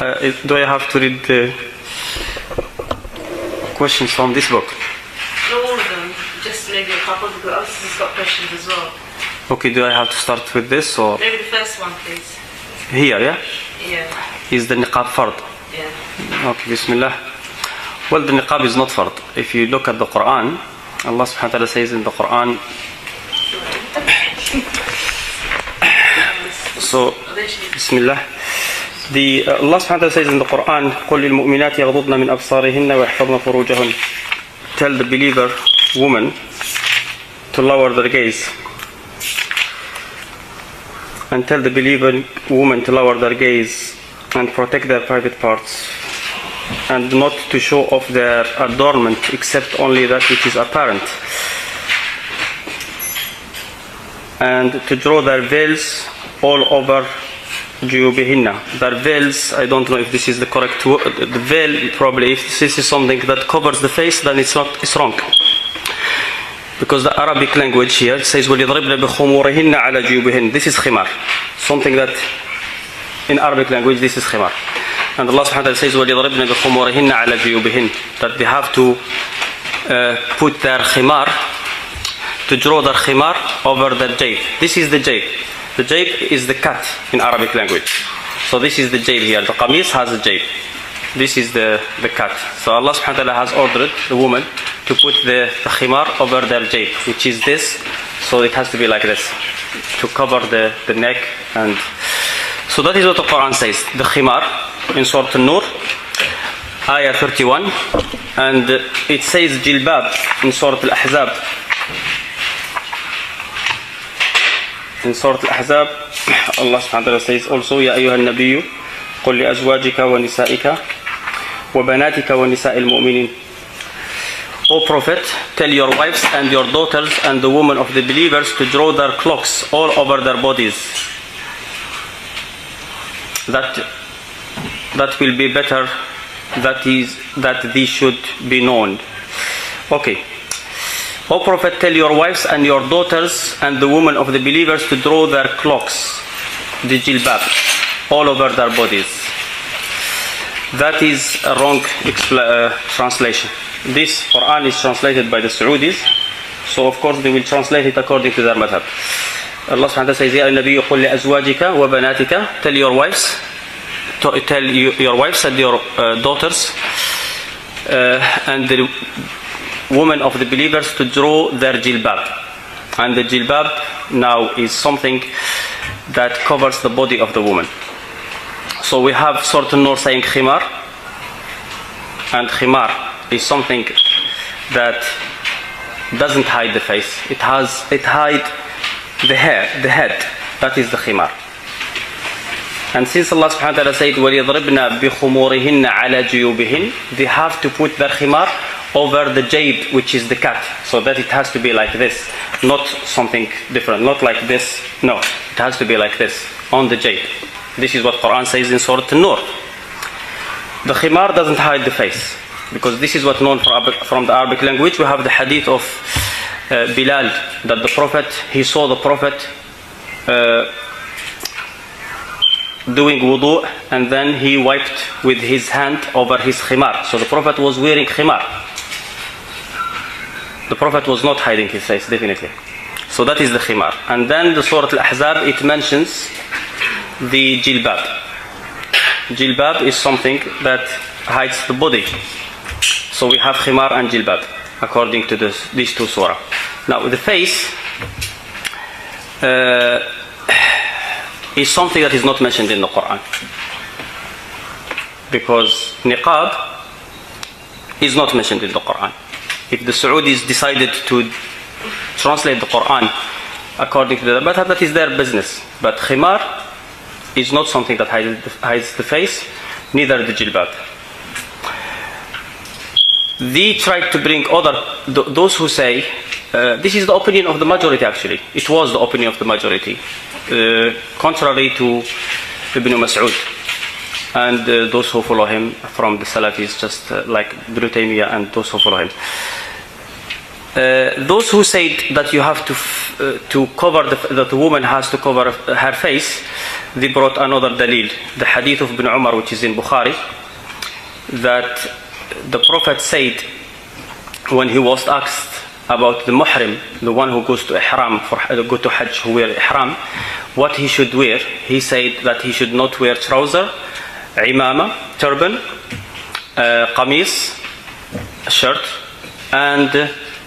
Do I have to read the questions from this book? Not all of them, just maybe a couple, because others has got questions as well. Okay, do I have to start with this or? Maybe the first one, please. Here, yeah? Yeah. Is the niqab fard? Yeah. Okay, bismillah. Well, the niqab is not fard. If you look at the Quran, Allah subhanahu wa ta'ala says in the Quran, so, bismillah. Allah subhanahu wa ta'ala says in the Quran, قُلْ لِلْمُؤْمِنَاتِ يَغْضُضْنَ مِنْ أَبْصَارِهِنَّ وَيَحْفَظْنَ فُرُوجَهُنَّ. Tell the believer woman to lower their gaze. And tell the believer woman to lower their gaze and protect their private parts, and not to show off their adornment except only that which is apparent, and to draw their veils all over juyubihinna. Their veils, I don't know if this is the correct word. The veil, probably, if this is something that covers the face, then it's wrong. Because the Arabic language here says وَلِضْرِبْنَ بِخُمُورِهِنَّ عَلَى جُيُوبِهِنَّ. This is khimar. Something that in Arabic language this is khimar. And Allah subhanahu wa ta'ala says وَلِضْرِبْنَ بِخُمُورِهِنَّ عَلى جُيُوبِهِنَّ, that they have to put their khimar, to draw their khimar over their jayb. This is the jayb. The jayb is the cut in Arabic language. So this is the jayb here. The qamis has a jayb. This is the cut. So Allah subhanahu wa ta'ala has ordered the woman to put the khimar over their jayb, which is this. So it has to be like this, to cover the neck. And so that is what the Quran says. The khimar in Surah An-Nur, ayah 31. And it says jilbab in Surah Al-Ahzab. In Surah Al-Ahzab, Allah subhanahu wa ta'ala says also, يَا أَيُّهَا النَّبِيُّ قُلْ لِأَزْوَاجِكَ وَنِسَائِكَ وَبَنَاتِكَ وَنِسَاءِ الْمُؤْمِنِينَ. O Prophet, tell your wives and your daughters and the women of the believers to draw their cloaks all over their bodies. That will be better, that these should be known. Okay. O Prophet, tell your wives and your daughters and the women of the believers to draw their cloaks, the jilbab, all over their bodies. That is a wrong translation. This Quran is translated by the Saudis, so of course they will translate it according to their madhab. Allah subhanahu wa ta'ala says, يَا النَّبِيُّ قُلْ لِأَزْوَاجِكَ وَبَنَاتِكَ. Tell your wives and your daughters and the women of the believers to draw their jilbab. And the jilbab now is something that covers the body of the woman. So we have Surah An-Nur saying khimar, and khimar is something that doesn't hide the face. It hides the head. That is the khimar. And since Allah subhanahu wa ta'ala said وَلِيَضْرِبْنَا بِخُمُورِهِنَّ عَلَى جُيُوبِهِنَّ, they have to put their khimar over the jayb, which is the cut, so that it has to be like this, not something different, not like this. No, it has to be like this on the jayb. This is what Quran says in Surah An-Nur. The khimar doesn't hide the face, because this is what's known from the Arabic language. We have the hadith of Bilal, that the Prophet, he saw the Prophet doing wudu, and then he wiped with his hand over his khimar. So the Prophet was wearing khimar. The Prophet was not hiding his face, definitely. So that is the khimar. And then the Surah Al-Ahzab, it mentions the jilbab. Jilbab is something that hides the body. So we have khimar and jilbab, according to these two surah. Now the face is something that is not mentioned in the Quran, because niqab is not mentioned in the Quran. If the Saudis decided to translate the Quran according to their madhab, that is their business. But khimar is not something that hides the face, neither the jilbab. They tried to bring those who say, this is the opinion of the majority actually. It was the opinion of the majority, contrary to Ibn Mas'ud and those who follow him from the Salafis, just like Ibn Taymiyyah and those who follow him. Those who said that you have to cover that the woman has to cover her face, they brought another dalil, the hadith of Ibn Umar, which is in Bukhari, that the Prophet said when he was asked about the muhrim, the one who goes to ihram, go to Hajj, who wear ihram, what he should wear, he said that he should not wear trouser, imama, turban, qamis, shirt, and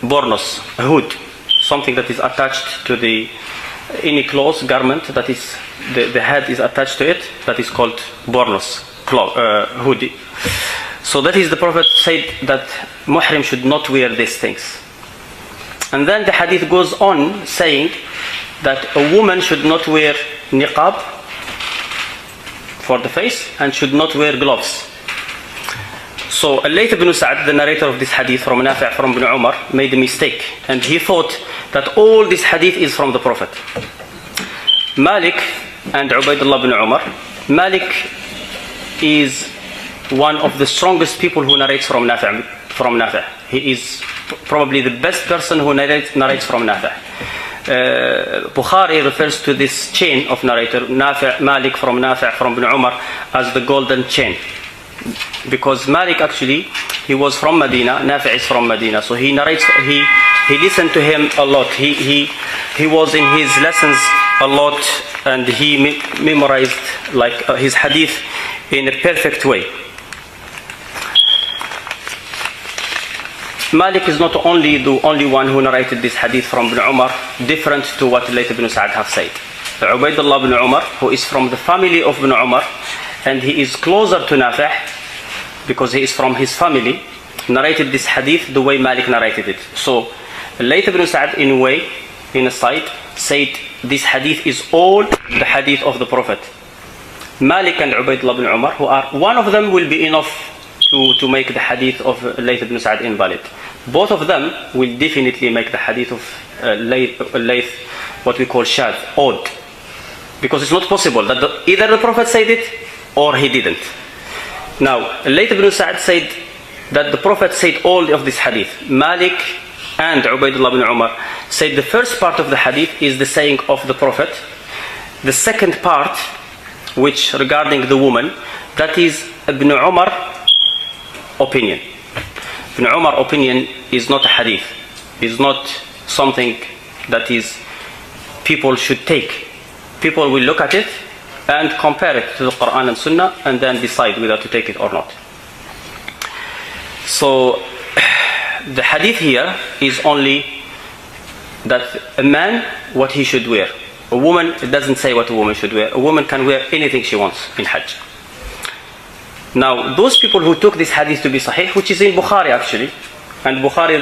bornos, a hood, something that is attached to the any clothes, garment that is the head is attached to it, that is called bornos, hoodie. So that is the Prophet said that muhrim should not wear these things. And then the hadith goes on saying that a woman should not wear niqab for the face and should not wear gloves. So Layth ibn Sa'd, the narrator of this hadith from Nafi' from Ibn Umar, made a mistake, and he thought that all this hadith is from the Prophet. Malik and Ubaidullah ibn Umar, Malik is one of the strongest people who narrates from Nafi'. He is probably the best person who narrates from Nafi'. Bukhari refers to this chain of narrator, Nafi', Malik from Nafi' from Ibn Umar, as the golden chain. Because Malik actually, he was from Medina, Nafi' is from Medina, so he narrates, he listened to him a lot. He was in his lessons a lot, and he memorized like his hadith in a perfect way. Malik is not only the only one who narrated this hadith from Ibn Umar, different to what Layth ibn Sa'd have said. Ubaidullah ibn Umar, who is from the family of Ibn Umar, and he is closer to Nafi' because he is from his family, narrated this hadith the way Malik narrated it. So Layth ibn Sa'd in a way, in a side, said this hadith is all the hadith of the Prophet. Malik and Ubaidullah ibn Umar, who are one of them will be enough to make the hadith of Layth ibn Sa'd invalid. Both of them will definitely make the hadith of Layth what we call shadh, odd. Because it's not possible that either the Prophet said it or he didn't. Now, Layth ibn Sa'd said that the Prophet said all of this hadith. Malik and Ubaidullah ibn Umar said the first part of the hadith is the saying of the Prophet. The second part, which regarding the woman, that is Ibn Umar opinion. Ibn Umar opinion is not a hadith, is not something that is people should take. People will look at it and compare it to the Quran and Sunnah and then decide whether to take it or not. So the hadith here is only that a man, what he should wear. A woman, it doesn't say what a woman should wear. A woman can wear anything she wants in Hajj. Now, those people who took this hadith to be sahih, which is in Bukhari actually, and Bukhari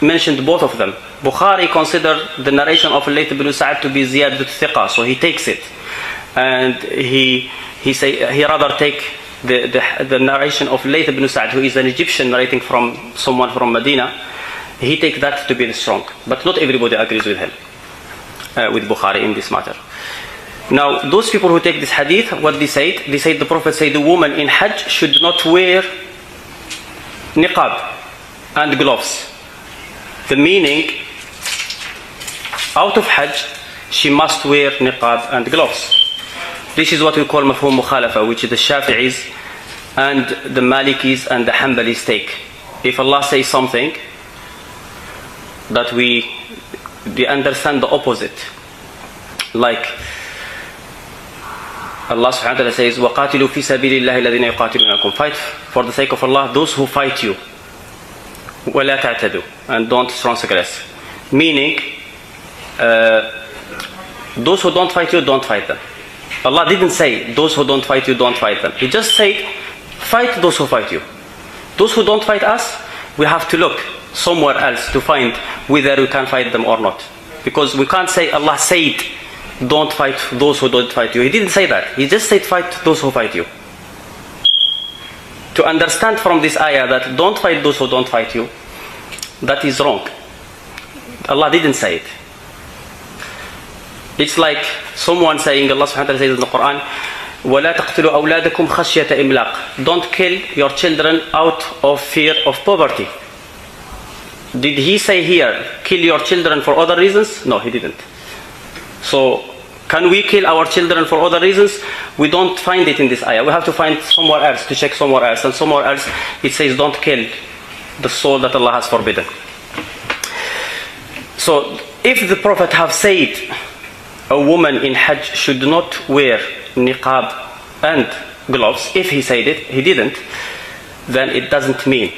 mentioned both of them. Bukhari considered the narration of Layth ibn Sa'd to be ziyadat thiqa, so he takes it. And he rather take the narration of Layth ibn Sa'd, who is an Egyptian narrating from someone from Medina. He takes that to be the strong. But not everybody agrees with him, with Bukhari in this matter. Now, those people who take this hadith, what they said the Prophet said the woman in Hajj should not wear niqab and gloves. The meaning, out of Hajj, she must wear niqab and gloves. This is what we call mafhum mukhalafa, which the Shafi'is and the Malikis and the Hanbalis take. If Allah says something that we understand the opposite, like Allah subhanahu wa ta'ala says, وَقَاتِلُوا فِي سَبِيلِ اللَّهِ الَّذِينَ يُقَاتِلُونَكُمْ, fight for the sake of Allah those who fight you. وَلَا تَعْتَدُوا, and don't transgress. Meaning, those who don't fight you, don't fight them. Allah didn't say, those who don't fight you, don't fight them. He just said, fight those who fight you. Those who don't fight us, we have to look somewhere else to find whether we can fight them or not. Because we can't say Allah said, don't fight those who don't fight you. He didn't say that. He just said fight those who fight you. To understand from this ayah that don't fight those who don't fight you, that is wrong. Allah didn't say it. It's like someone saying, Allah subhanahu wa ta'ala says in the Quran, وَلَا تَقْتُلُوا أَوْلَادَكُمْ خَشْيَةَ إِمْلَاقٍ, don't kill your children out of fear of poverty. Did he say here, kill your children for other reasons? No, he didn't. So Can we kill our children for other reasons? We don't find it in this ayah. We have to find somewhere else, to check somewhere else. And somewhere else it says don't kill the soul that Allah has forbidden. So if the Prophet have said a woman in Hajj should not wear niqab and gloves, if he said it, he didn't, then it doesn't mean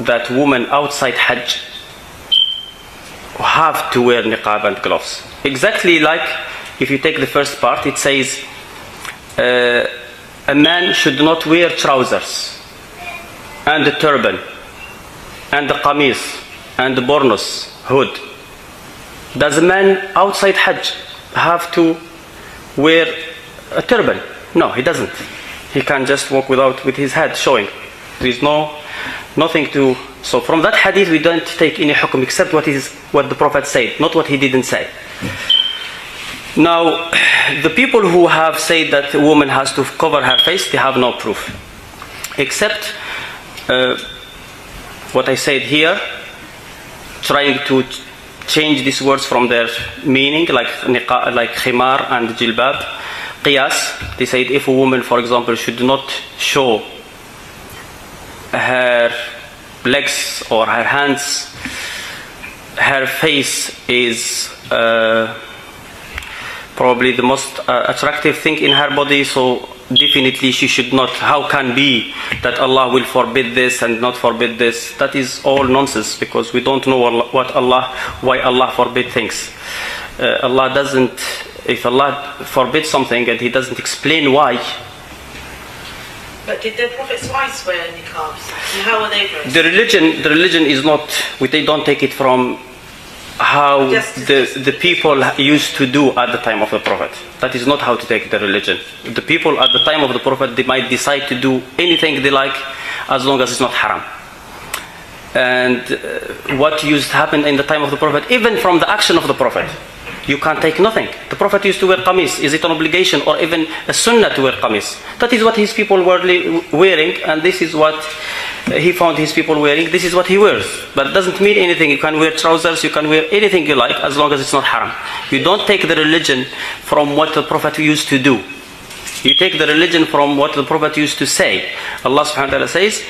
that women outside Hajj have to wear niqab and gloves. Exactly like if you take the first part, it says a man should not wear trousers and a turban and a qamis and a burnous, hood. Does a man outside Hajj have to wear a turban? No, he doesn't. He can just walk with his head showing. There is nothing to. So from that hadith we don't take any hukum except what the Prophet said, not what he didn't say. Now, the people who have said that a woman has to cover her face, they have no proof, except what I said here, trying to change these words from their meaning, like khimar and jilbab. Qiyas, they said if a woman, for example, should not show her legs or her hands, her face is probably the most attractive thing in her body, so definitely she should not. How can be that Allah will forbid this and not forbid this? That is all nonsense, because we don't know why Allah forbid things. Allah doesn't. If Allah forbids something and He doesn't explain why. But did the Prophet's wives wear niqabs? And how are they dressed? The religion is not. They don't take it from how the people used to do at the time of the Prophet. That is not how to take the religion. The people at the time of the Prophet, they might decide to do anything they like as long as it's not haram. And what used to happen in the time of the Prophet, even from the action of the Prophet, you can't take nothing. The Prophet used to wear qamis. Is it an obligation or even a sunnah to wear qamis? That is what his people were wearing, and this is what he found his people wearing. This is what he wears. But it doesn't mean anything. You can wear trousers, you can wear anything you like as long as it's not haram. You don't take the religion from what the Prophet used to do. You take the religion from what the Prophet used to say. Allah subhanahu wa ta'ala says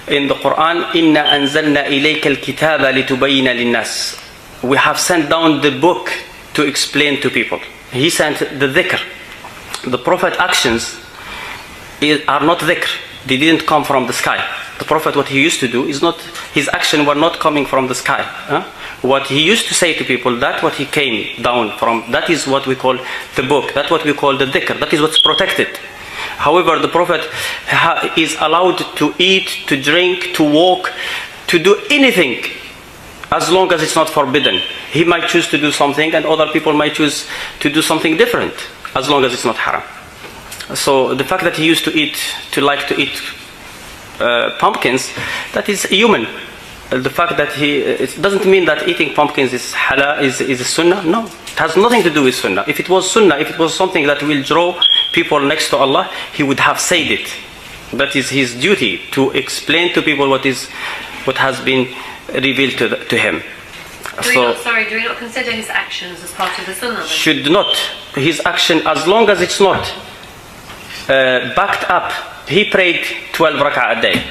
in the Quran, Inna anzalna ilayka al-kitaba litubayyina lin-nas. We have sent down the book to explain to people. He sent the dhikr. The Prophet actions are not dhikr. They didn't come from the sky. The Prophet, what he used to do is not, his action were not coming from the sky. What he used to say to people, that what he came down from, that is what we call the book. That's what we call the dhikr. That is what's protected. However, the Prophet is allowed to eat, to drink, to walk, to do anything, as long as it's not forbidden. He might choose to do something and other people might choose to do something different, as long as it's not haram. So the fact that he used to like to eat pumpkins, that is human. The fact that it doesn't mean that eating pumpkins is halal, is a sunnah. No, it has nothing to do with sunnah. If it was sunnah, if it was something that will draw people next to Allah, he would have said it. That is his duty, to explain to people what has been revealed to him. Do we not consider his actions as part of the sunnah? Should not. His action, as long as it's not backed up. He prayed 12 rak'ah a day.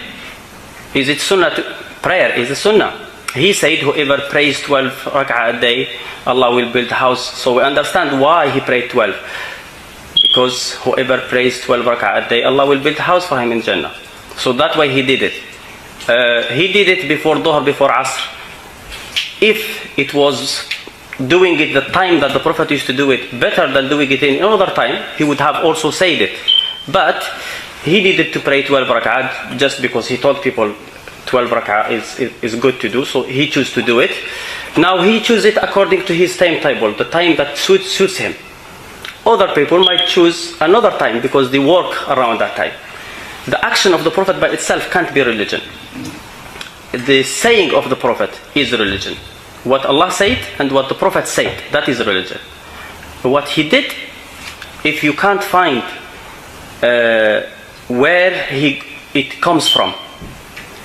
Is it sunnah? Prayer is a sunnah. He said whoever prays 12 rak'ah a day, Allah will build a house. So we understand why he prayed 12. Because whoever prays 12 rak'ah a day, Allah will build a house for him in Jannah. So that way he did it. He did it before Dhuhr, before Asr. If it was doing it the time that the Prophet used to do it better than doing it in another time, he would have also said it. But he needed to pray 12 rak'ah just because he told people 12 rak'ah is good to do, so he chose to do it. Now he chooses it according to his timetable, the time that suits him. Other people might choose another time because they work around that time. The action of the Prophet by itself can't be religion. The saying of the Prophet is religion. What Allah said and what the Prophet said, that is religion. What he did, if you can't find where it comes from,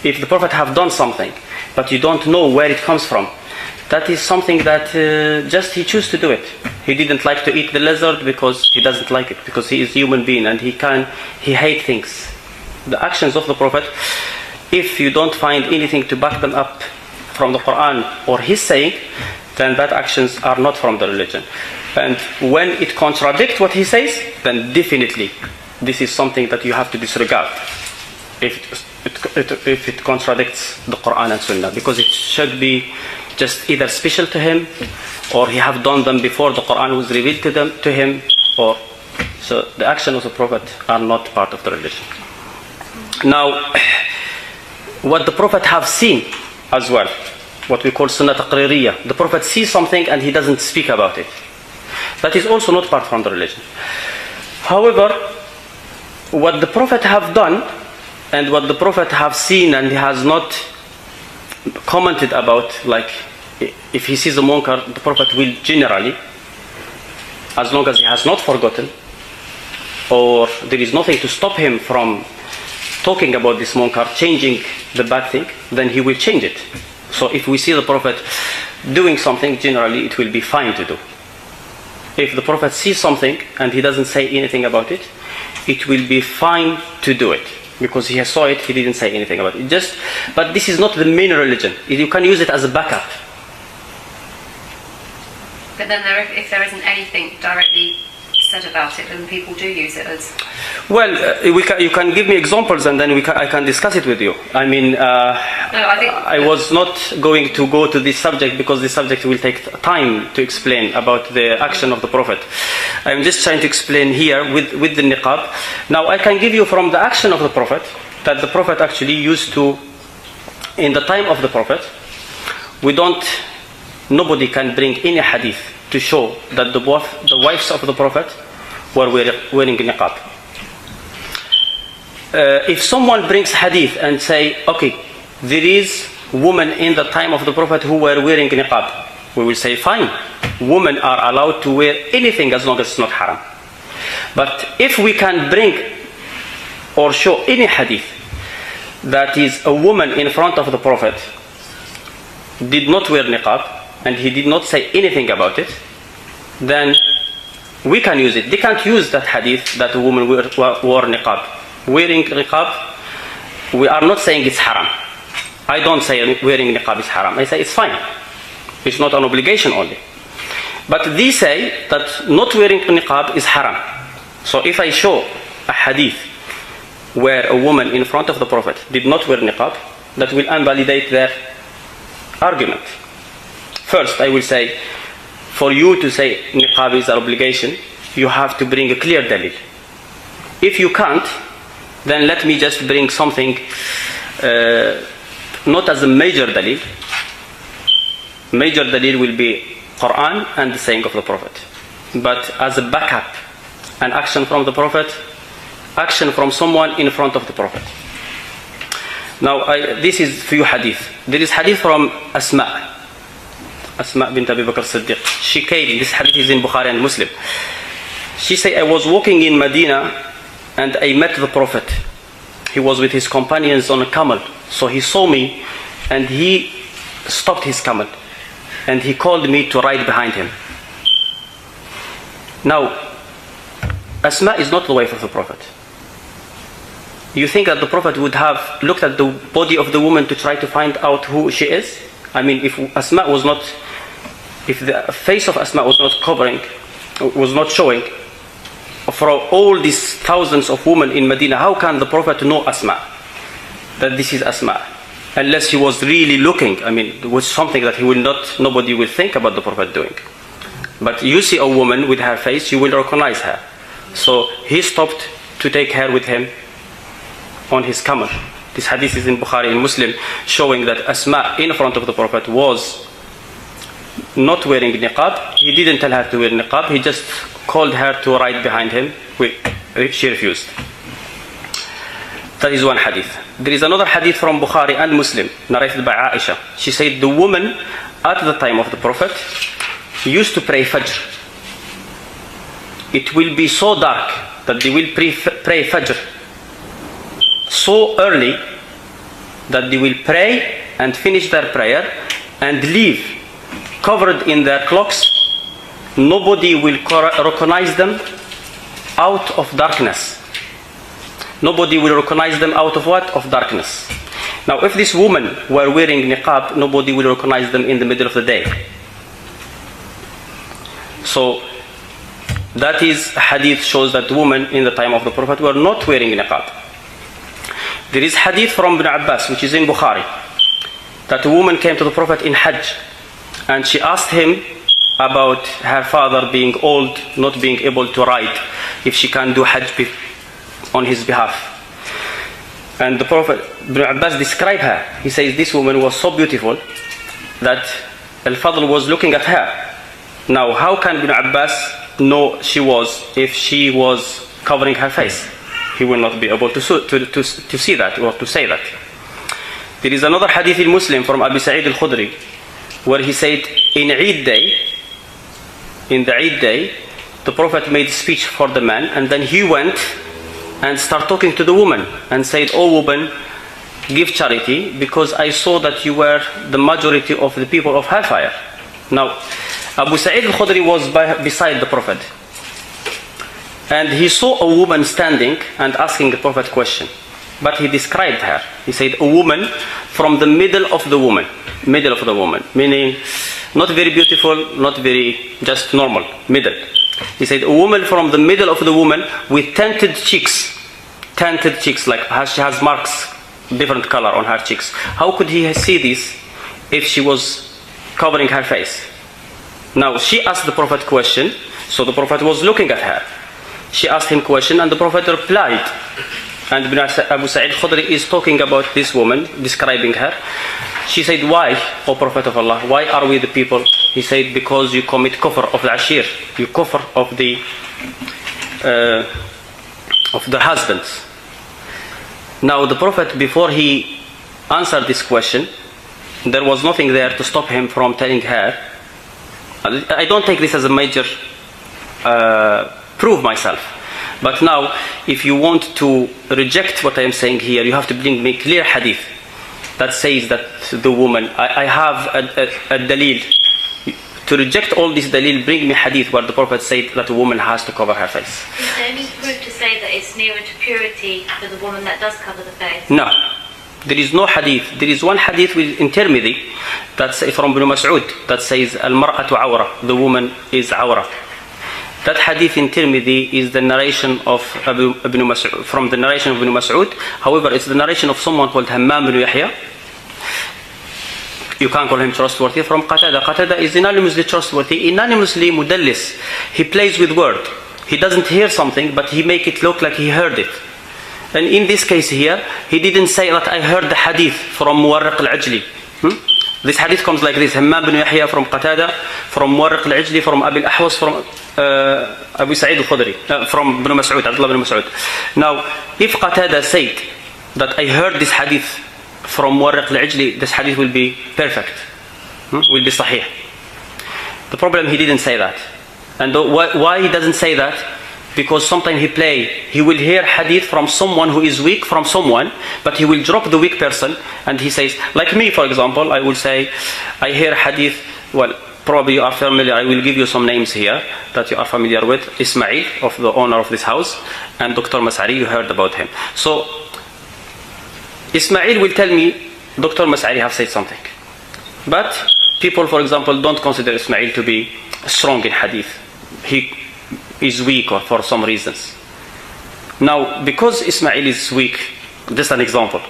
if the Prophet have done something but you don't know where it comes from, that is something that just he chose to do it. He didn't like to eat the lizard because he doesn't like it, because he is a human being and he hates things. The actions of the Prophet, if you don't find anything to back them up from the Quran or his saying, then that actions are not from the religion. And when it contradicts what he says, then definitely this is something that you have to disregard. If it contradicts the Quran and Sunnah, because it should be just either special to him, or he have done them before the Quran was revealed to him, or so the action of the Prophet are not part of the religion. Now, what the Prophet have seen as well, what we call Sunnah Taqririyah, the Prophet sees something and he doesn't speak about it. That is also not part from the religion. However, what the Prophet have done and what the Prophet have seen and he has not commented about, like if he sees a munkar, the Prophet will generally, as long as he has not forgotten or there is nothing to stop him from talking about this munkar, changing the bad thing, then he will change it. So if we see the Prophet doing something, generally it will be fine to do. If the Prophet sees something and he doesn't say anything about it, it will be fine to do it, because he saw it, he didn't say anything about it. But this is not the main religion. You can use it as a backup. But then if there isn't anything directly said about it, then people do use it as... Well, you can give me examples and then I can discuss it with you. I mean, I was not going to go to this subject because this subject will take time to explain about the action of the Prophet. I'm just trying to explain here with the niqab. Now, I can give you from the action of the Prophet, that the Prophet actually used to, in the time of the Prophet, nobody can bring any hadith to show that the wives of the Prophet were wearing niqab. If someone brings hadith and say, okay, there is women in the time of the Prophet who were wearing niqab, we will say, fine, women are allowed to wear anything as long as it's not haram. But if we can bring or show any hadith that is a woman in front of the Prophet did not wear niqab and he did not say anything about it, then we can use it. They can't use that hadith that a woman wore niqab. Wearing niqab, we are not saying it's haram. I don't say wearing niqab is haram. I say it's fine. It's not an obligation only. But they say that not wearing niqab is haram. So if I show a hadith where a woman in front of the Prophet did not wear niqab, that will invalidate their argument. First, I will say, for you to say niqab is an obligation, you have to bring a clear dalil. If you can't, then let me just bring something not as a major dalil. Major dalil will be Quran and the saying of the Prophet. But as a backup, an action from the Prophet, action from someone in front of the Prophet. Now, this is few hadith. There is hadith from Asma bint Abi Bakr Siddiq. She came, this hadith is in Bukhari and Muslim. She said, I was walking in Medina and I met the Prophet. He was with his companions on a camel. So he saw me and he stopped his camel and he called me to ride behind him. Now, Asma is not the wife of the Prophet. You think that the Prophet would have looked at the body of the woman to try to find out who she is? I mean, if the face of Asma was not covering, was not showing, for all these thousands of women in Medina, how can the Prophet know Asma? That this is Asma? Unless he was really looking. I mean, it was something that nobody will think about the Prophet doing. But you see a woman with her face, you will recognize her. So he stopped to take her with him on his camel. This hadith is in Bukhari and Muslim, showing that Asma in front of the Prophet was not wearing niqab. He didn't tell her to wear niqab, he just called her to ride behind him. She refused. That is one hadith. There is another hadith from Bukhari and Muslim, narrated by Aisha. She said the woman at the time of the Prophet used to pray Fajr. It will be so dark that they will pray Fajr so early that they will pray and finish their prayer and leave covered in their cloaks, nobody will recognize them out of darkness. Nobody will recognize them out of what? Of darkness. Now, if this woman were wearing niqab, nobody will recognize them in the middle of the day. So, that is hadith shows that women in the time of the Prophet were not wearing niqab. There is hadith from Ibn Abbas, which is in Bukhari, that a woman came to the Prophet in Hajj, and she asked him about her father being old, not being able to ride, if she can do Hajj on his behalf. And the Prophet, Ibn Abbas, described her. He says this woman was so beautiful that Al-Fadl was looking at her. Now, how can Ibn Abbas know she was if she was covering her face? He will not be able to see that or to say that. There is another hadith in Muslim from Abu Sa'id al-Khudri where he said, in the Eid day, the Prophet made a speech for the man, and then he went and started talking to the woman and said, "Oh woman, give charity, because I saw that you were the majority of the people of hellfire." Now, Abu Sa'id al-Khudri was beside the Prophet, and he saw a woman standing and asking the Prophet a question. But he described her. He said, a woman from the middle of the woman, meaning not very beautiful, not very just normal, middle. He said, a woman from the middle of the woman with tinted cheeks, like she has marks, different color on her cheeks. How could he see this if she was covering her face? Now, she asked the Prophet question, so the Prophet was looking at her. She asked him question, and the Prophet replied. And Abu Sa'id Khudri is talking about this woman, describing her. She said, why, O Prophet of Allah, why are we the people? He said, because you commit kufr of the ashir, you kufr of the husbands. Now the Prophet, before he answered this question, there was nothing there to stop him from telling her. I don't take this as a major prove myself. But now, if you want to reject what I am saying here, you have to bring me clear hadith that says that the woman, I have a dalil. To reject all this dalil, bring me hadith where the Prophet said that a woman has to cover her face. Is there any proof to say that it's nearer to purity for the woman that does cover the face? No. There is no hadith. There is one hadith in Tirmidhi that's from Ibn Mas'ud that says, Al-mar'atu awra, the woman is awra. That hadith in Tirmidhi is the narration of Ibn Mas'ud, from the narration of Ibn Mas'ud. However, it's the narration of someone called Hammam bin Yahya. You can't call him trustworthy. From Qatada. Qatada is unanimously trustworthy, unanimously mudallis. He plays with word. He doesn't hear something, but he make it look like he heard it. And in this case here, he didn't say that I heard the hadith from Muwarriq al-Ajli. This hadith comes like this: Hammam bin Yahya from Qatada, from Muwarriq al-Ajli, from Abi al-Ahwas, from Abu Sa'id al-Khudri, from Ibn Mas'ud, Abdullah bin Mas'ud. Now, if Qatada said that I heard this hadith from Muwarriq al-Ajli, this hadith will be perfect, will be sahih. The problem, he didn't say that. And why he doesn't say that? Because sometimes he will hear hadith from someone who is weak from someone, but he will drop the weak person, and he says, like me for example, I will say, I hear hadith, well, probably you are familiar, I will give you some names here that you are familiar with. Ismail, of the owner of this house, and Dr. Mas'ari, you heard about him. So, Ismail will tell me, Dr. Mas'ari have said something. But people, for example, don't consider Ismail to be strong in hadith. He is weak or for some reasons. Now, because Ismail is weak, just an example,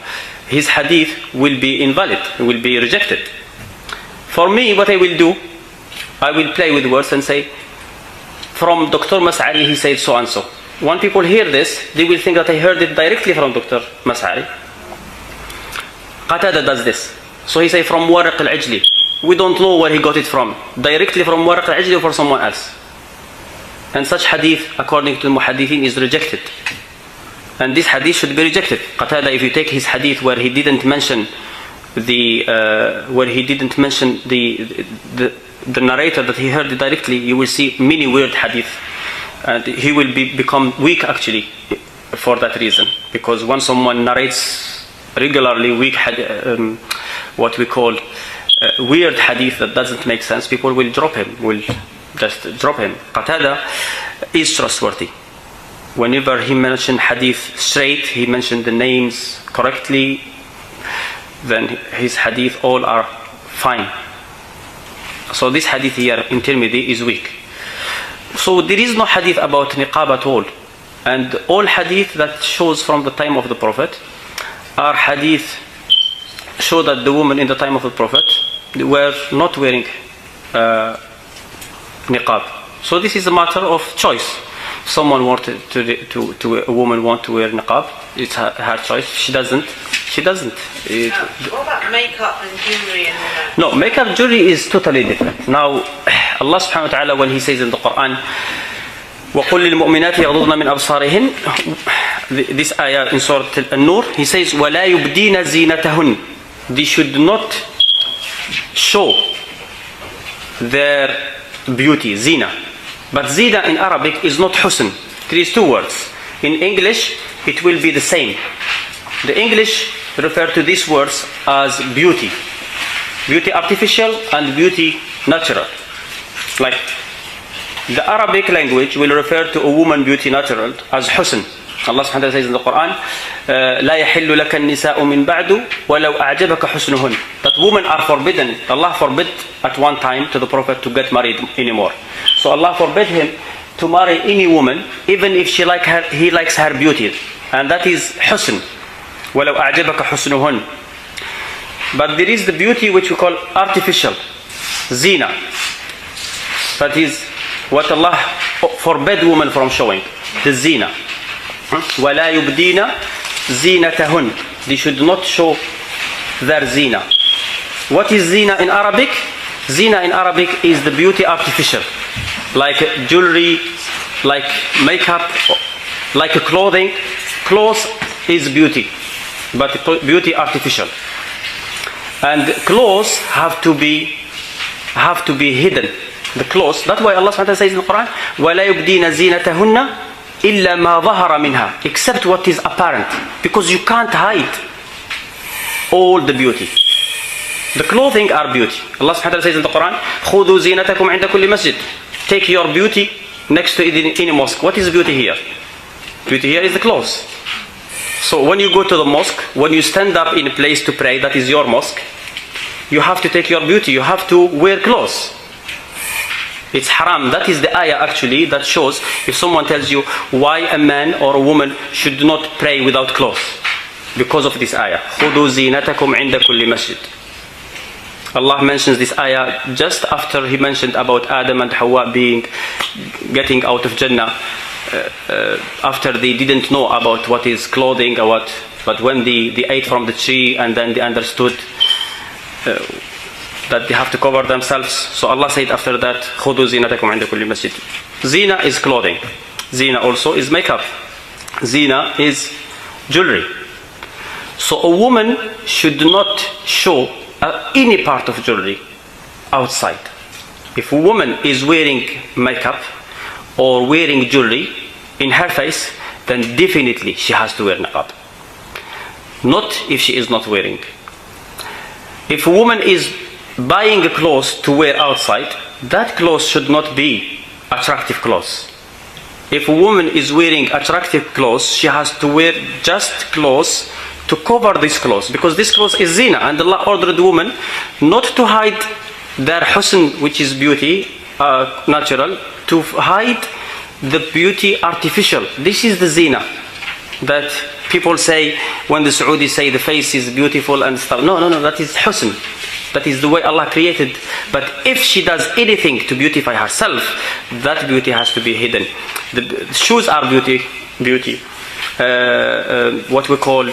his hadith will be invalid, will be rejected. For me, what I will do, I will play with words and say, from Dr. Mas'ari he said so and so. When people hear this, they will think that I heard it directly from Dr. Mas'ari. Qatada does this. So he say from Muwarriq al-Ajli. We don't know where he got it from. Directly from Muwarriq al-Ajli or from someone else. And such hadith, according to the muhaddithin, is rejected. And this hadith should be rejected. Qatada, if you take his hadith where he didn't mention the narrator that he heard it directly, you will see many weird hadith. And he will become weak actually for that reason. Because when someone narrates regularly weak what we call weird hadith that doesn't make sense, people will drop him, will just drop him. Qatada is trustworthy. Whenever he mentioned hadith straight, he mentioned the names correctly, then his hadith all are fine. So this hadith here in Tirmidhi is weak. So there is no hadith about niqab at all. And all hadith that shows from the time of the Prophet are hadith show that the women in the time of the Prophet were not wearing niqab. So this is a matter of choice. Someone wanted to a woman want to wear niqab, it's her choice. She doesn't. What about makeup and jewelry and all that? No, makeup jewelry is totally different. Now, Allah subhanahu wa ta'ala, when He says in the Quran, وَقُلْ لِلْمُؤْمِنَاتِ يَغْضُضْنَ مِنْ أَبْصَارِهِنْ, this ayah in Surah An-Nur, He says, وَلَا يُبْدِينَ زِينَتَهُنْ, they should not show their beauty, zina. But zina in Arabic is not husn. There is two words. In English, it will be the same. The English refer to these words as beauty. Beauty artificial and beauty natural. Like the Arabic language will refer to a woman beauty natural as husn. Allah subhanahu wa ta'ala says in the Quran, لا يحل لك النساء من بعد ولو أعجبك حسنهن. That women are forbidden. Allah forbid at one time to the Prophet to get married anymore. So Allah forbid him to marry any woman, even if he likes her beauty. And that is husn. وَلَوْ أَعْجَبَكَ حُسْنُهُنْ. But there is the beauty which we call artificial, zina. That is what Allah forbid women from showing, the zina. وَلَا يُبْدِينَ زِينَتَهُنْ. They should not show their zina. What is zina in Arabic? Zina in Arabic is the beauty artificial. Like jewelry, like makeup, like clothing. Clothes is beauty, but beauty artificial. And clothes have to be hidden. The clothes. That's why Allah SWT says in the Quran, وَلَا يُبْدِينَ زِينَتَهُنَّ إِلَّا مَا ظَهَرَ مِنْهَا, except what is apparent, because you can't hide all the beauty. The clothing are beauty. Allah subhanahu wa ta'ala says in the Quran, خُذُوا زِينَتَكُمْ عِنْدَ كُلِّ مَسْجِدٍ. Take your beauty next to any mosque. What is beauty here? Beauty here is the clothes. So when you go to the mosque, when you stand up in a place to pray, that is your mosque, you have to take your beauty, you have to wear clothes. It's haram. That is the ayah actually that shows if someone tells you why a man or a woman should not pray without clothes. Because of this ayah. خُذُوا زِينَتَكُمْ عِنْدَ كُلِّ مَسْجِدٍ. Allah mentions this ayah just after He mentioned about Adam and Hawa getting out of Jannah. After they didn't know about what is clothing or what, but when they ate from the tree and then they understood that they have to cover themselves. So Allah said after that, خُذُوا زِينَتَكُمْ عِنْدَ كُلِّ مَسْجِدٍ. Zina is clothing. Zina also is makeup. Zina is jewelry. So a woman should not show any part of jewelry outside. If a woman is wearing makeup or wearing jewelry in her face, then definitely she has to wear niqab. Not if she is not wearing. If a woman is buying clothes to wear outside, that clothes should not be attractive clothes. If a woman is wearing attractive clothes, she has to wear just clothes to cover these clothes, because this clothes is zina, and Allah ordered the woman not to hide their husn, which is beauty natural, to hide the beauty artificial. This is the zina that people say when the Saudis say the face is beautiful and stuff. No, that is husn. That is the way Allah created. But if she does anything to beautify herself, that beauty has to be hidden. The shoes are beauty. What we call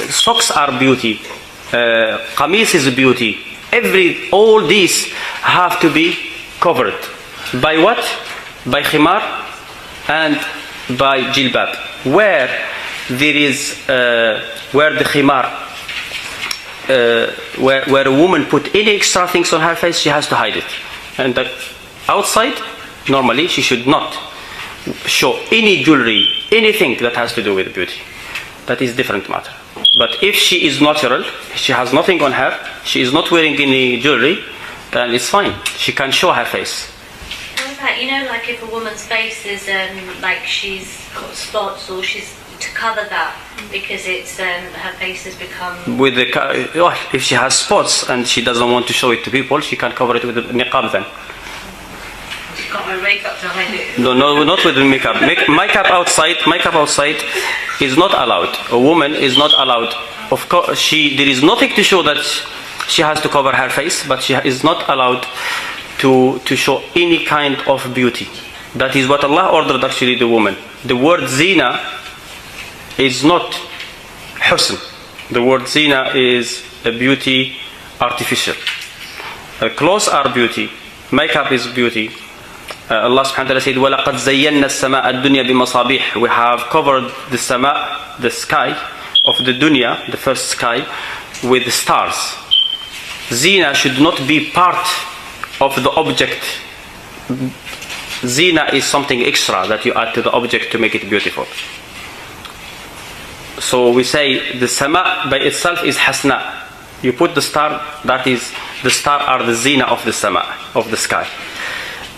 socks are beauty. Qamis is beauty. All these have to be covered. By what? By khimar and by jilbab. Where there is where the khimar, where a woman put any extra things on her face, she has to hide it. And outside, normally she should not show any jewelry, anything that has to do with beauty. that is different matter. But if she is natural, she has nothing on her, she is not wearing any jewelry, then it's fine. She can show her face. What about, like if a woman's face is like she's got spots or she's to cover that because it's her face has become. If she has spots and she doesn't want to show it to people, she can cover it with the niqab then. She's got her makeup to hide it. No, not with the makeup. Makeup outside is not allowed. A woman is not allowed. Of course, there is nothing to show that she has to cover her face, but she is not allowed to show any kind of beauty. That is what Allah ordered actually the woman. The word zina is not husn. The word zina is a beauty artificial. Clothes are beauty. Makeup is beauty. Allah subhanahu wa ta'ala said, وَلَقَدْ زَيَّنَّا السَّمَاءَ الدُّنْيَا بِمَصَابِيحِ. We have covered the sama, the sky of the dunya, the first sky, with stars. Zina should not be part of the object. Zina is something extra that you add to the object to make it beautiful. So we say the sama by itself is hasna. You put the star, that is, the star are the zina of the sama, of the sky.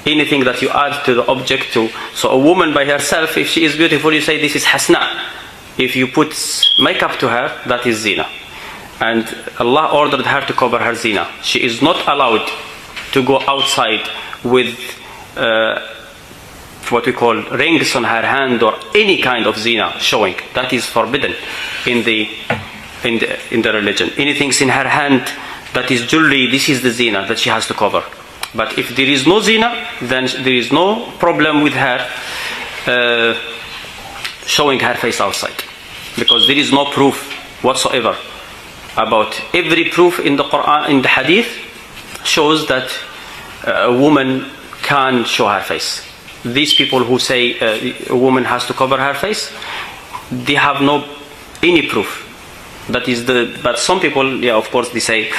Anything that you add to the object to. So a woman by herself, if she is beautiful, you say this is hasna. If you put makeup to her, that is zina. And Allah ordered her to cover her zina. She is not allowed to go outside with what we call rings on her hand or any kind of zina showing. That is forbidden in the religion. Anything's in her hand that is jewelry, this is the zina that she has to cover. But if there is no zina, then there is no problem with her showing her face outside. Because there is no proof whatsoever about every proof in the Quran, in the Hadith, shows that a woman can show her face. These people who say a woman has to cover her face, they have no any proof. That is but some people, of course, they say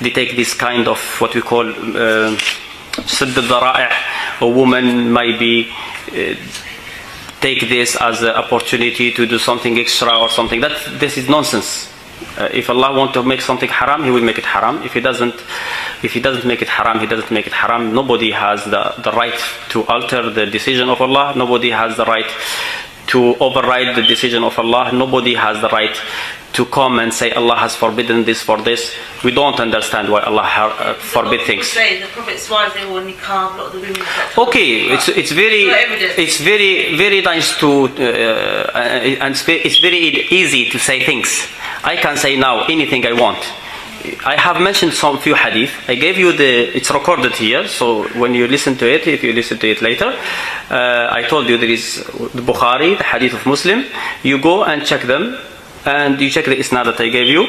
they take this kind of what we call sadd al-dhara'i'. A woman might be take this as an opportunity to do something extra or something. This is nonsense. If Allah wants to make something haram, He will make it haram. If He doesn't make it haram, He doesn't make it haram. Nobody has the right to alter the decision of Allah. Nobody has the right to override the decision of Allah. Nobody has the right to come and say Allah has forbidden this for this. We don't understand why Allah forbid things. Say the Prophet's wives, they wore niqab, a lot of the women. Okay, it's very nice to and it's very easy to say things. I can say now anything I want. I have mentioned some few hadith. I gave you it's recorded here, so when you listen to it, if you listen to it later, I told you there is the Bukhari, the hadith of Muslim. You go and check them, and you check the isnad that I gave you.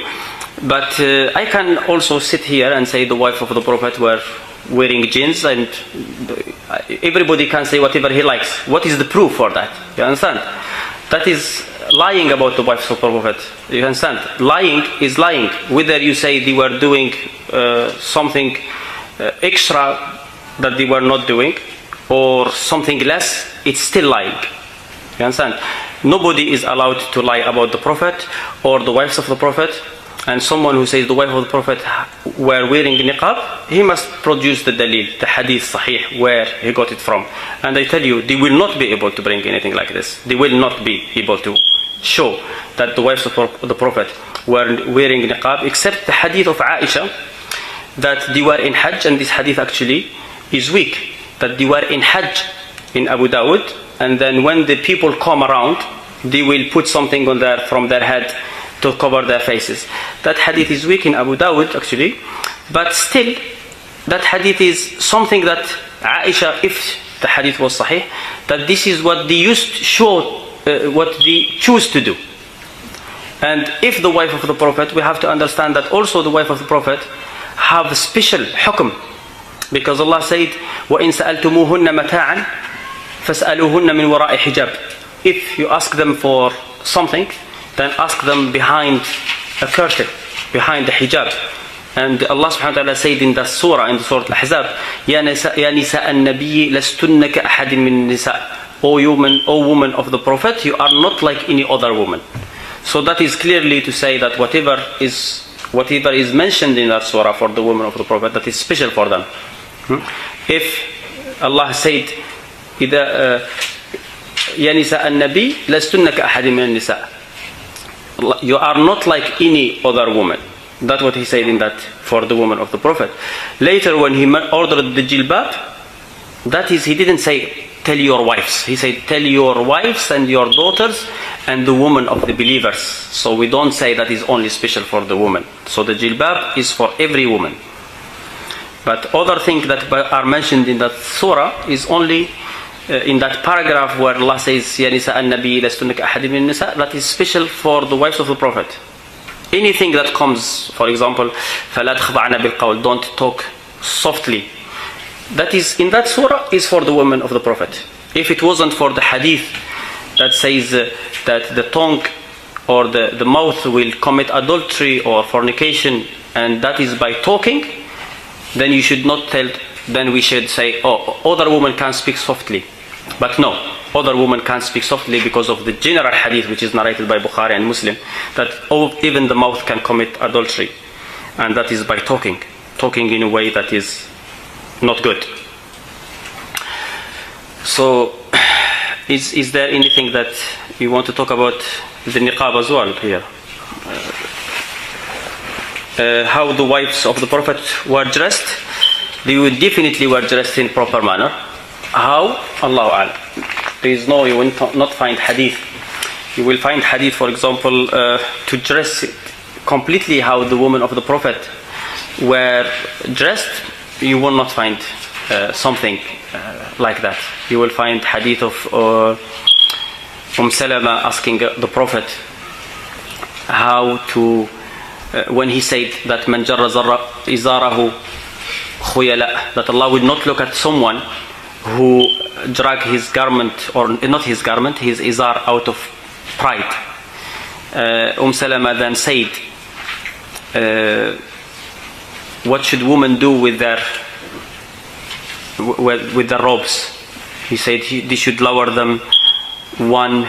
But I can also sit here and say the wife of the Prophet were wearing jeans, and everybody can say whatever he likes. What is the proof for that? You understand? That is lying about the wives of the Prophet. You understand? Lying is lying. Whether you say they were doing something extra that they were not doing, or something less, it's still lying. You understand? Nobody is allowed to lie about the Prophet or the wives of the Prophet. And someone who says the wife of the Prophet were wearing niqab, he must produce the dalil, the hadith sahih, where he got it from. And I tell you, they will not be able to bring anything like this. They will not be able to show that the wives of the Prophet were wearing niqab, except the hadith of Aisha, that they were in Hajj, and this hadith actually is weak, that they were in Hajj in Abu Dawud, and then when the people come around, they will put something on from their head to cover their faces. That hadith is weak in Abu Dawud actually, but still that hadith is something that Aisha, if the hadith was sahih, that this is what they used to show, what they choose to do. And if the wife of the Prophet, we have to understand that also the wife of the Prophet have a special hukm, because Allah said, وَإِن سَأَلْتُمُوهُنَّ مَتَاعًا فَاسْأَلُوهُنَّ مِنْ وَرَاءِ حِجَابٍ. If you ask them for something, then ask them behind a curtain, behind the hijab. And Allah subhanahu wa ta'ala said in the surah, in the surah Al-Ahzab, يَا نِسَاءَ النَّبِيِّ لَسْتُنَّ كَأَحَدٍ مِّن النِّسَاءِ. O woman of the Prophet, you are not like any other woman. So that is clearly to say that whatever is mentioned in that surah for the women of the Prophet, that is special for them. If Allah said, إذا يا نساء النبي لستن كأحد من النساء, you are not like any other woman. That's what he said in that for the woman of the Prophet. Later when he ordered the jilbab, that is, he didn't say tell your wives. He said tell your wives and your daughters and the women of the believers. So we don't say that is only special for the woman. So the jilbab is for every woman. But other things that are mentioned in that surah is only in that paragraph where Allah says Ya nisa an-nabi lastunna ka'ahadin min nisa, that is special for the wives of the Prophet. Anything that comes, for example, فَلَا تَخْضَعْنَا بِالْقَوْلِ, don't talk softly, that is in that surah is for the women of the Prophet. If it wasn't for the hadith that says that the tongue or the mouth will commit adultery or fornication, and that is by talking, then you should not tell, then we should say, oh, other women can speak softly. But no, other women can't speak softly because of the general hadith which is narrated by Bukhari and Muslim, that even the mouth can commit adultery, and that is by talking in a way that is not good. So is there anything that you want to talk about the niqab as well here? How the wives of the Prophet were dressed? They would definitely were dressed in proper manner. How? Allahu A'lam. There is no, you will not find hadith. You will find hadith, for example, to dress completely how the women of the Prophet were dressed. You will not find something like that. You will find hadith of Salama asking the Prophet how to, when he said that man jarra izarahu khuyala, that Allah would not look at someone who drag his garment, or not his garment, his izar, out of pride. Salama then said, what should women do with their robes? He said they should lower them one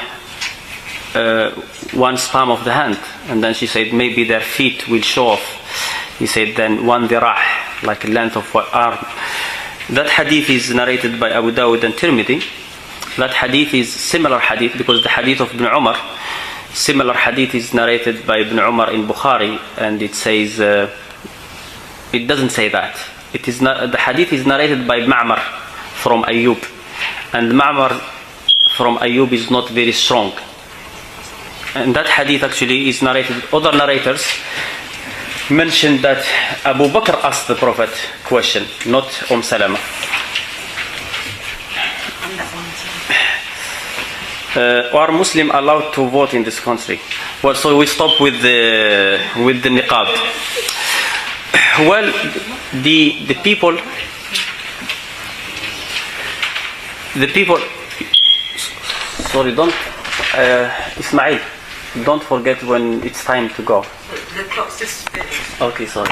palm of the hand, and then she said maybe their feet will show off. He said then one dirah, like a length of what arm. That hadith is narrated by Abu Dawud and Tirmidhi. That hadith is similar hadith because the hadith of Ibn Umar, similar hadith is narrated by Ibn Umar in Bukhari, and it says, it doesn't say that. It is not, the hadith is narrated by Ma'mar from Ayyub, and Ma'mar from Ayyub is not very strong. And that hadith actually is narrated, other narrators mentioned that Abu Bakr asked the Prophet question, not Salama. Are Muslim allowed to vote in this country? Well, so we stop with the niqab. Well, the people, sorry, don't Ismail, don't forget when it's time to go. The clock's just finished. Okay, sorry.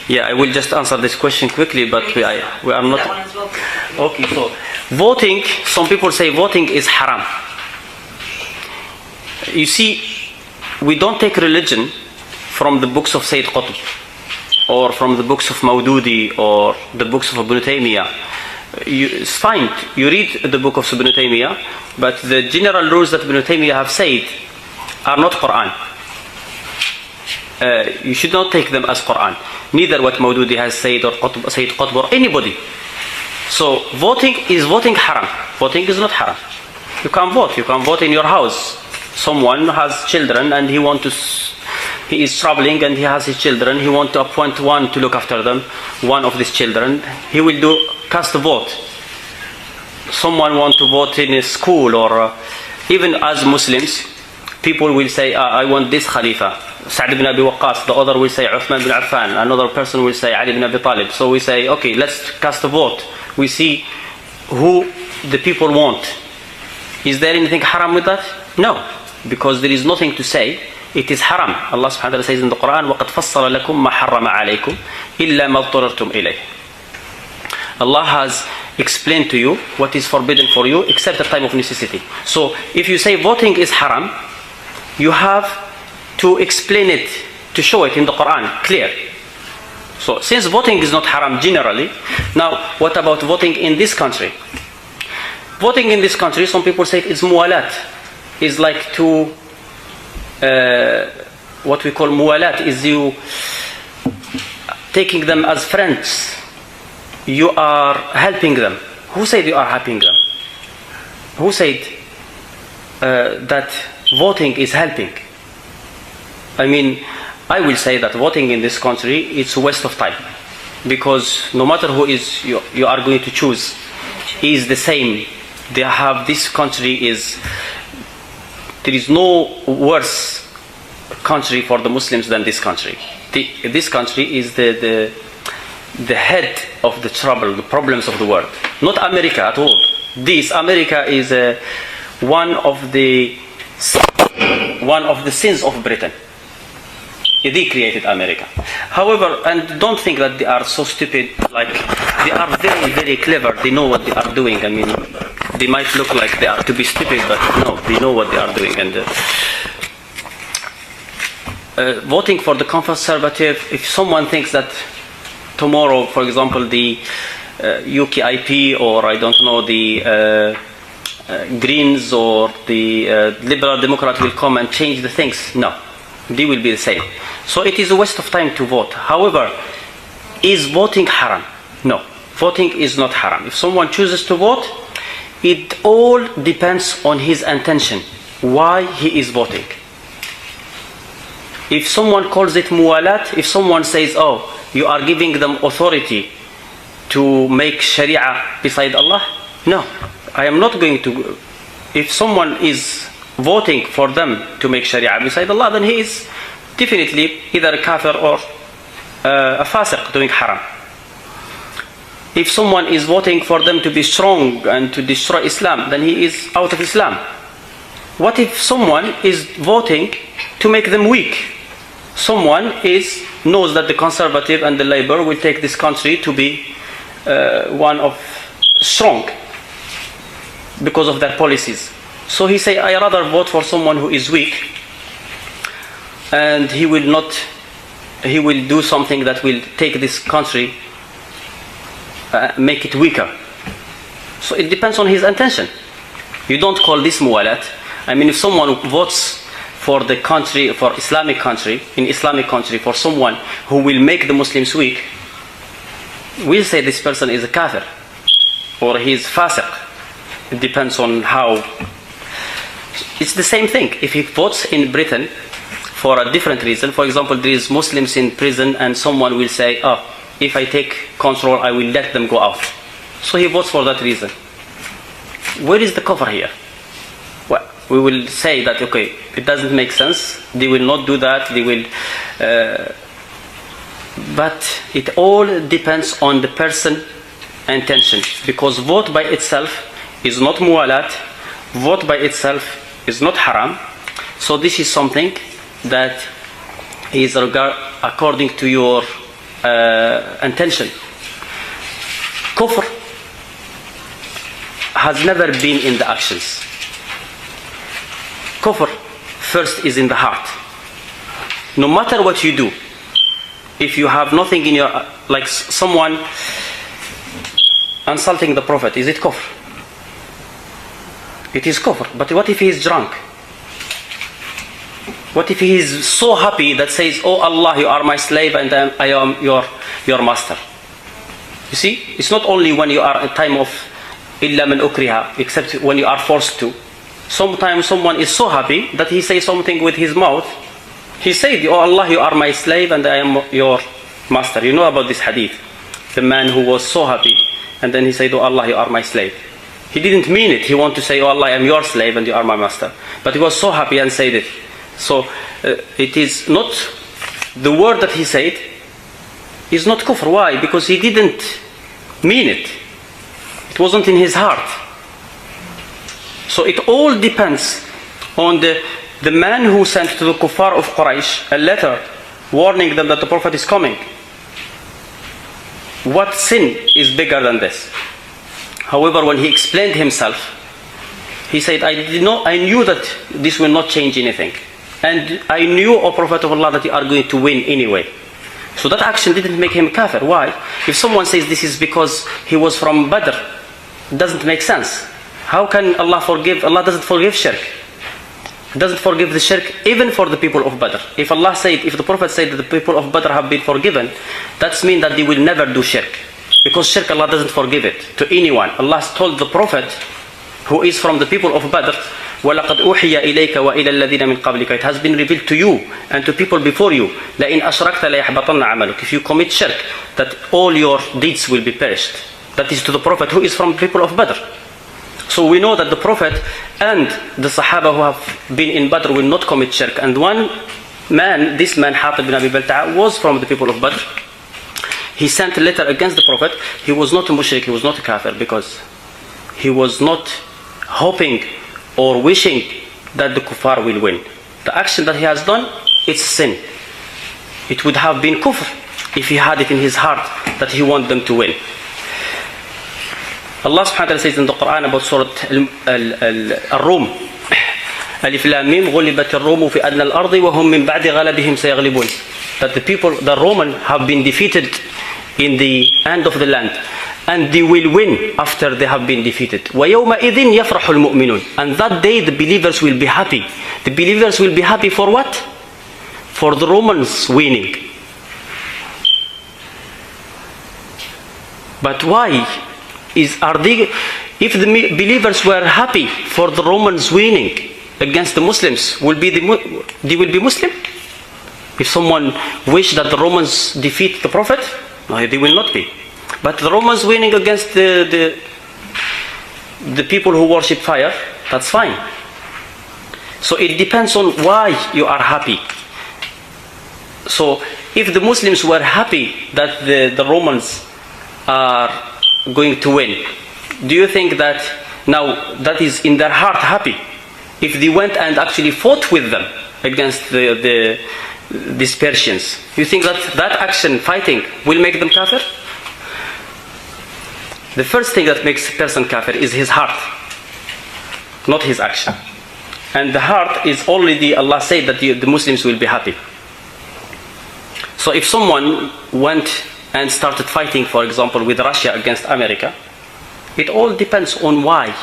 Yeah, I will just answer this question quickly, but we are not. That one as well. Okay, so voting, some people say voting is haram. You see, we don't take religion from the books of Sayyid Qutb, or from the books of Maududi, or the books of Ibn Taymiyyah. It's fine, you read the book of Ibn Taymiyyah, but the general rules that Ibn Taymiyyah have said are not Quran. You should not take them as Quran. Neither what Maududi has said, or Sayyid Qutb, or anybody. So voting haram. Voting is not haram. You can vote. You can vote in your house. Someone has children and he is traveling and he has his children. He wants to appoint one to look after them, one of these children. He will cast a vote. Someone wants to vote in a school, or even as Muslims, people will say, I want this Khalifa, Sa'd ibn Abi Waqqas. The other will say Uthman ibn Affan. Another person will say Ali ibn Abi Talib. So we say, okay, let's cast a vote. We see who the people want. Is there anything haram with that? No, because there is nothing to say it is haram. Allah subhanahu wa ta'ala says in the Quran, وَقَدْ فَصَّلَ لَكُمْ مَا حَرَّمَ عَلَيْكُمْ إِلَّا مَا اضْطُرِرْتُمْ إِلَيْهِ. Allah has explained to you what is forbidden for you except the time of necessity. So if you say voting is haram, you have to explain it, to show it in the Quran, clear. So since voting is not haram generally, now what about voting in this country? Voting in this country, some people say it's muwalat. Is like to, what we call muwalat, is you taking them as friends. You are helping them. Who said you are helping them? Who said that voting is helping? I mean, I will say that voting in this country, it's a waste of time. Because no matter who is you are going to choose, is the same. They have, this country is, there is no worse country for the Muslims than this country. This country is the head of the trouble, the problems of the world. Not America at all. This America is one of the sins of Britain. They created America. However, and don't think that they are so stupid. Like, they are very, very clever. They know what they are doing. I mean, they might look like they are to be stupid, but no, they know what they are doing. And voting for the conservative, if someone thinks that tomorrow, for example, the UKIP or I don't know, the Greens or the Liberal Democrat will come and change the things, no, they will be the same. So it is a waste of time to vote. However, is voting haram? No, voting is not haram. If someone chooses to vote, it all depends on his intention, why he is voting. If someone calls it muwalat, if someone says, oh, you are giving them authority to make sharia beside Allah, no, I am not going to. If someone is voting for them to make sharia beside Allah, then he is definitely either a kafir or a fasiq doing haram. If someone is voting for them to be strong and to destroy Islam, then he is out of Islam. What if someone is voting to make them weak? Someone knows that the Conservative and the Labour will take this country to be one of strong because of their policies. So he say, I rather vote for someone who is weak, and he will do something that will take this country, make it weaker. So it depends on his intention. You don't call this muwalat. I mean, if someone votes for the country, for Islamic country, in Islamic country, for someone who will make the Muslims weak, we'll say this person is a kafir or he is fasiq. It depends on how. It's the same thing. If he votes in Britain for a different reason, for example, there is Muslims in prison and someone will say, oh, if I take control, I will let them go out. So he votes for that reason. Where is the kufr here? Well, we will say that, okay, it doesn't make sense. They will not do that. They will. But it all depends on the person intention. Because vote by itself is not muwalat. Vote by itself is not haram. So this is something that is according to your intention. Kufr has never been in the actions. Kufr first is in the heart. No matter what you do, if you have nothing in your, like someone insulting the Prophet, is it kufr? It is kufr. But what if he is drunk? What if he is so happy that says, oh Allah, you are my slave and I am your master? You see, it's not only when you are in time of illa man ukriha, except when you are forced to. Sometimes someone is so happy that he says something with his mouth. He said, oh Allah, you are my slave and I am your master. You know about this hadith. The man who was so happy and then he said, oh Allah, you are my slave. He didn't mean it. He wanted to say, oh Allah, I am your slave and you are my master. But he was so happy and said it. So it is not, the word that he said is not kufr. Why? Because he didn't mean it. It wasn't in his heart. So it all depends on the man who sent to the kuffar of Quraysh a letter warning them that the Prophet is coming. What sin is bigger than this? However, when he explained himself, he said, I knew that this will not change anything. and I knew, O Prophet of Allah, that you are going to win anyway. So that action didn't make him kafir. Why? If someone says this is because he was from Badr, it doesn't make sense. How can Allah forgive? Allah doesn't forgive shirk. He doesn't forgive the shirk even for the people of Badr. If the Prophet said that the people of Badr have been forgiven, that means that they will never do shirk. Because shirk, Allah doesn't forgive it to anyone. Allah told the Prophet, who is from the people of Badr, وَلَقَدْ أُوحِيَ إِلَيْكَ وَإِلَى الَّذِينَ مِنْ قَبْلِكَ. It has been revealed to you and to people before you. لَإِنْ أَشْرَكْتَ لَيَحْبَطَنَّ عَمَلُكَ. If you commit shirk, that all your deeds will be perished. That is to the Prophet who is from the people of Badr. So we know that the Prophet and the Sahaba who have been in Badr will not commit shirk. And one man, this man, Hatib bin Abi Balta'a, was from the people of Badr. He sent a letter against the Prophet. He was not a mushrik, he was not a kafir, because he was not hoping or wishing that the kuffar will win. The action that he has done, it's sin. It would have been kufr if he had it in his heart that he wants them to win. Allah subhanahu wa ta'ala says in the Quran about Surah Al-Rum, Alif Lam Mim, غُلِبَتِ الرُّومُ فِي أَدْنَى الْأَرْضِ وَهُمْ مِنْ بَعْدِ غَلَبِهِمْ سَيَغْلِبُونَ. That the people, the Roman, have been defeated in the end of the land, and they will win after they have been defeated. وَيَوْمَئِذٍ يَفْرَحُ الْمُؤْمِنُونَ. And that day the believers will be happy. The believers will be happy for what? For the Romans winning. But why? If the believers were happy for the Romans winning against the Muslims, they will be Muslim? If someone wished that the Romans defeat the Prophet, no, they will not be. But the Romans winning against the people who worship fire, that's fine. So it depends on why you are happy. So if the Muslims were happy that the Romans are going to win, do you think that now that is in their heart happy? If they went and actually fought with them against these Persians, you think that action, fighting, will make them kafir? The first thing that makes a person kafir is his heart, not his action. And the heart is already, Allah said that the Muslims will be happy. So if someone went and started fighting, for example, with Russia against America, it all depends on why.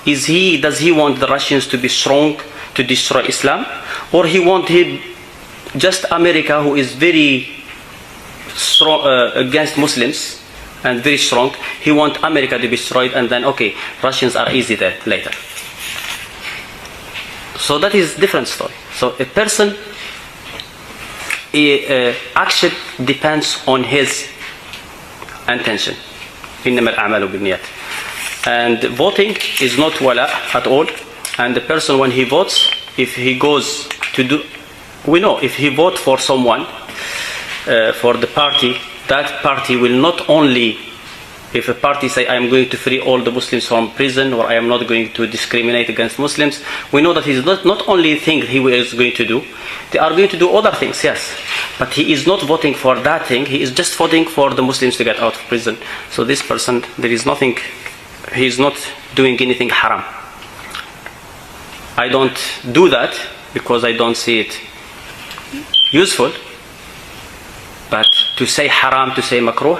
Does he want the Russians to be strong to destroy Islam, or he want just America, who is very strong against Muslims and very strong? He want America to be destroyed, and then okay, Russians are easy there later. So that is different story. So a person action depends on his intention. إنما الأعمال بالنيات. And voting is not wala at all. And the person, when he votes, if he goes to do, we know if he votes for someone, for the party, that party will not only, if a party say I am going to free all the Muslims from prison, or I am not going to discriminate against Muslims, we know that he is not only thing he is going to do, they are going to do other things, yes. But he is not voting for that thing, he is just voting for the Muslims to get out of prison. So this person, there is nothing, he is not doing anything haram. I don't do that because I don't see it useful. But to say haram, to say makruh,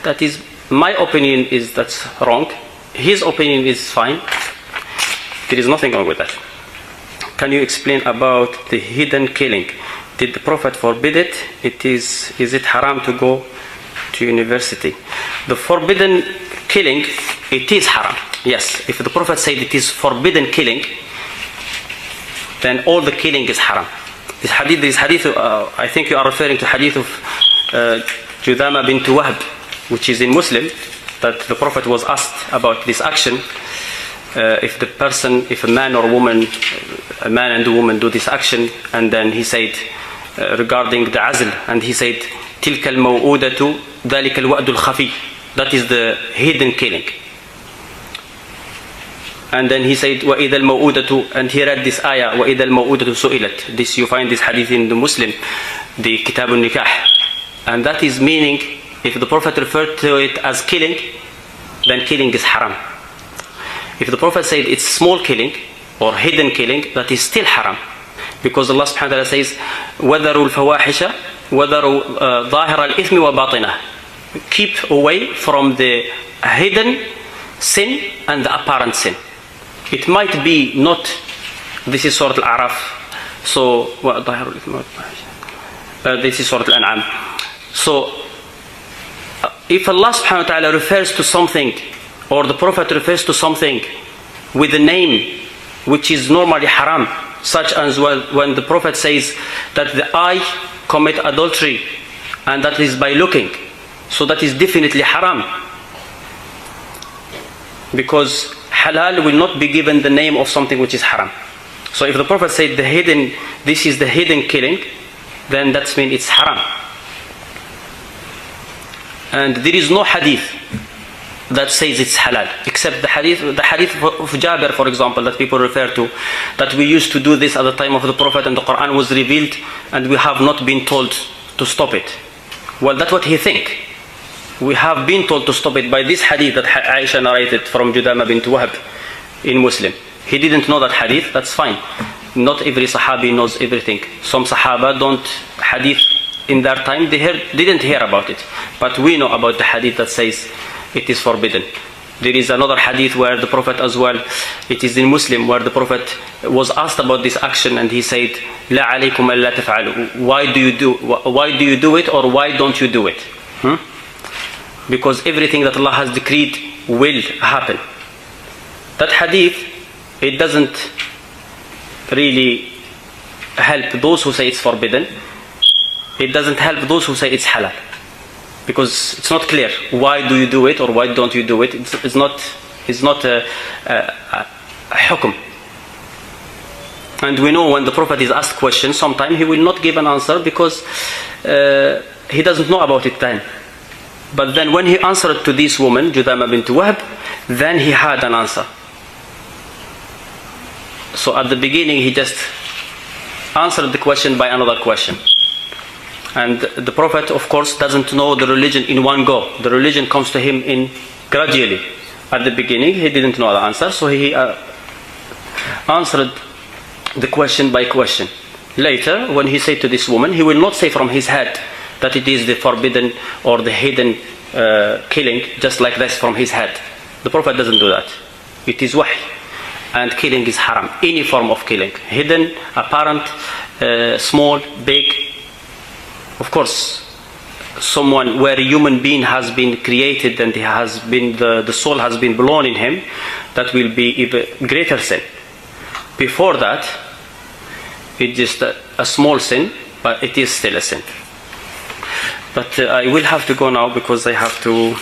that is, my opinion is that's wrong. His opinion is fine. There is nothing wrong with that. Can you explain about the hidden killing? Did the Prophet forbid it? Is it haram to go to university? The forbidden killing, it is haram. Yes, if the Prophet said it is forbidden killing, then all the killing is haram. This hadith, I think you are referring to hadith of Judama bint Wahb, which is in Muslim, that the Prophet was asked about this action. If a man or woman, a man and a woman do this action, and then he said regarding the azl, and he said, تِلْكَ الْمَوْءُودَةُ ذَلِكَ الْوَأْدُ الْخَفِي. That is the hidden killing. And then he said, وَإِذَا الْمَوْءُودَةُ, and he read this ayah, وَإِذَا الْمَوْءُودَةُ سُئِلَتْ. This, you find this hadith in the Muslim, the Kitab al-Nikah. And that is meaning, if the Prophet referred to it as killing, then killing is haram. If the Prophet said it's small killing or hidden killing, that is still haram. Because Allah subhanahu wa ta'ala says, وَذَرُوا الْفَوَاحِشَ وَذَرُوا ظَاهِرَ الْإِثْمِ وَبَاطِنَهُ. Keep away from the hidden sin and the apparent sin. It might be not, this is Surah Al-A'raf, so this is Surah Al-An'am. So if Allah subhanahu wa ta'ala refers to something, or the Prophet refers to something with a name which is normally haram, such as when the Prophet says that the eye commit adultery, and that is by looking, so that is definitely haram, because halal will not be given the name of something which is haram. So if the Prophet said this is the hidden killing, then that means it's haram. And there is no hadith that says it's halal, except the hadith of Jabir, for example, that people refer to, that we used to do this at the time of the Prophet and the Quran was revealed and we have not been told to stop it. Well, that's what he think. We have been told to stop it by this hadith that Aisha narrated from Judama bint Wahab in Muslim. He didn't know that hadith, that's fine. Not every Sahabi knows everything. Some Sahaba don't hadith in their time, they didn't hear about it. But we know about the hadith that says it is forbidden. There is another hadith where the Prophet as well, it is in Muslim, where the Prophet was asked about this action and he said, La alaykum alla taf'alu. Why do you do it, or why don't you do it? Because everything that Allah has decreed will happen. That hadith, it doesn't really help those who say it's forbidden. It doesn't help those who say it's halal, because it's not clear why do you do it or why don't you do it. It's not a hukum. And we know when the Prophet is asked questions, sometimes he will not give an answer because he doesn't know about it then. But then when he answered to this woman, Judama bint Wahab, then he had an answer. So at the beginning he just answered the question by another question. And the Prophet, of course, doesn't know the religion in one go. The religion comes to him in gradually. At the beginning, he didn't know the answer, so he answered the question by question. Later, when he said to this woman, he will not say from his head that it is the forbidden or the hidden killing, just like this from his head. The Prophet doesn't do that. It is wahy. And killing is haram. Any form of killing. Hidden, apparent, small, big. Of course, someone where a human being has been created and he has been the soul has been blown in him, that will be even greater sin. Before that, it's just a small sin, but it is still a sin. But I will have to go now because I have to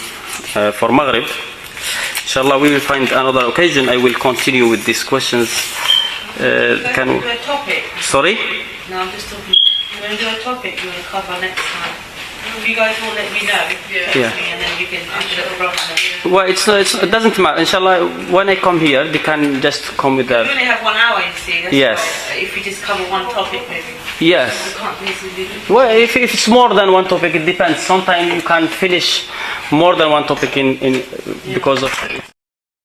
for Maghrib. Inshallah, we will find another occasion. I will continue with these questions. Can we? Topic. Sorry? No, I'm just talking. We're going to do a topic you want to cover next time. If you guys will let me know, Yeah. and then you can do a rough. Well, it doesn't matter. Inshallah, when I come here, they can just come with We that. only have 1 hour, you see. That's Yes. why. If you just cover one topic, maybe. Yes. You can't basically do. Well, if it's more than one topic, it depends. Sometimes you can finish more than one topic in because of